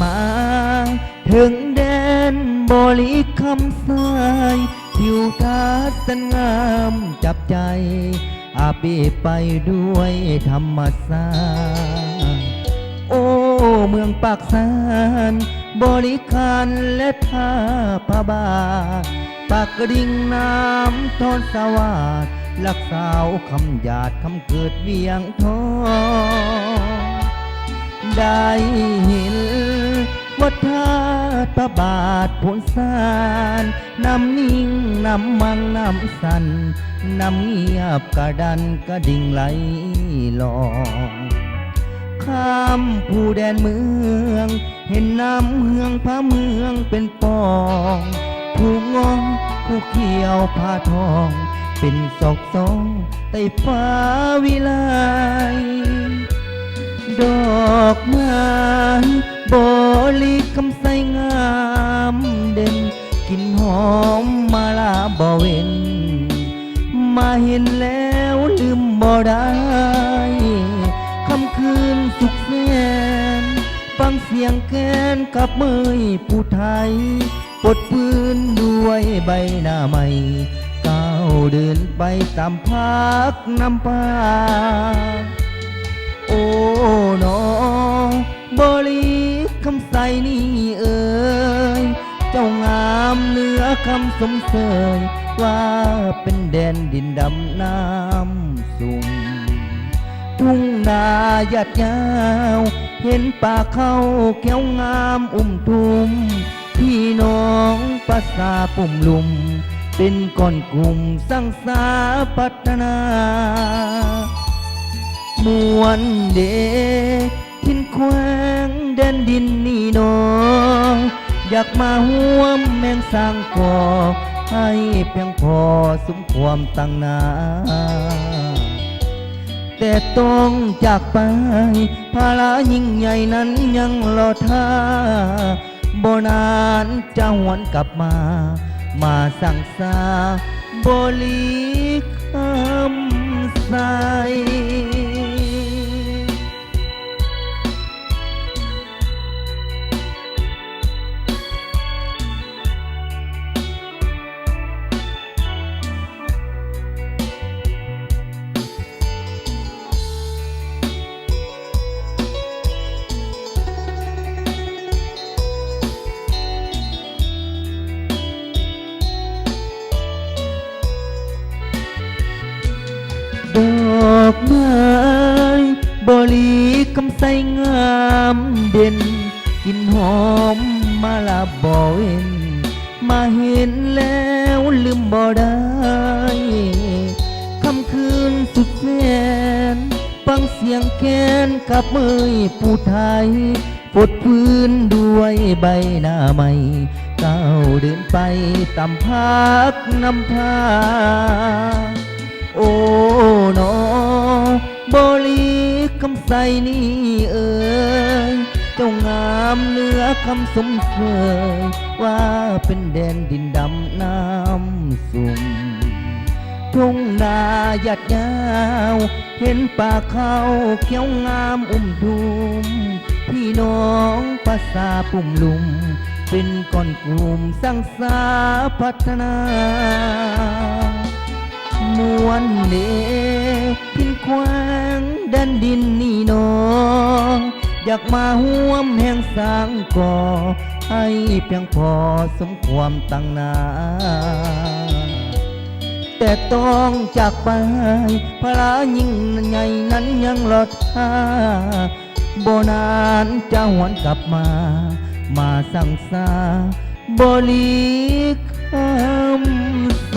มาถึงแดนบริคำสายทิวทัศน์งามจับใจอาบีไปด้วยธรรมศาสตร์โอ้เมืองปากสานบริการและท่าพระบาทปากกระดิ่งน้ำทอนสวัสดิ์ลักสาวคำหยาดคำเกิดเวียงทองได้เห็นวัดท่าพระบาทผลสารน้ำนิ่งน้ำมังน้ำสันน้ำเงียบกระดันกระดิ่งไหลลองข้ามผู้แดนเมืองเห็นน้ำเมืองพระเมืองเป็นปองผู้งองผู้เขียวผ้าทองเป็นศอกสองใต้ฟ้าวิไลดอกไม้บริคำใสงามเด่นกลิ่นหอมมาลาบ่เว้นมาเห็นแล้วลืมบ่ได้คำคืนสุขแสนฟังเสียงแคนกับเมยผู้ไทยปลดปืนด้วยใบหน้าใหม่ก้าวเดินไปตามพักน้ำป่าโอ้น้องบริคำใสนี่เอ่ยเจ้างามเหนือคำสมเสยว่าเป็นแดนดินดำน้ำสุ่มทุ่งนาหยัดยาวเห็นป่าเขาแก้วงามทุ่มพี่น้องภาษาปุ่มลุมเป็นก้อนกลุ่มสร้างสาพัฒนามวลเด็กทินแขวงแดนดินนี่น้องอยากมาห่วมแมงสร้างก่อให้เพียงพอสมความตั้งนาแต่ต้องจากไปภาระยิ่งใหญ่นั้นยังรอท่าบ่นานจะหวนกลับมาสั่งสาบริคำใสดอกไม้บริคำใสงามเด่นกลิ่นหอมมาลาบ่เว้นมาเห็นแล้วลืมบ่ได้คำคืนสุดแสนฟังเสียงแคนกับเมยผู้ไทยปลดปืนด้วยใบหน้าใหม่ก้าวเดินไปตามพักน้ำพาโอ้น้องบริคำใสนี่เอ่ยเจ้างามเหนือคำสมเสยว่าเป็นแดนดินดำน้ำสุ่มทุ่งนาหยัดยาวเห็นป่าเขาเขียวงามทุ่มพี่น้องภาษาปุ่มลุมเป็นก้อนกลุ่มสร้างสาพัฒนามวลเดพินแขวงแดนดินนี่น้องอยากมาห่วมแห่งสร้างก่อให้เพียงพอสมความตั้งนาแต่ต้องจากไปภาระยิ่งใหญ่นั้นยังรอท่าบ่นานจะหวนกลับมาสั่งสาบริคำใส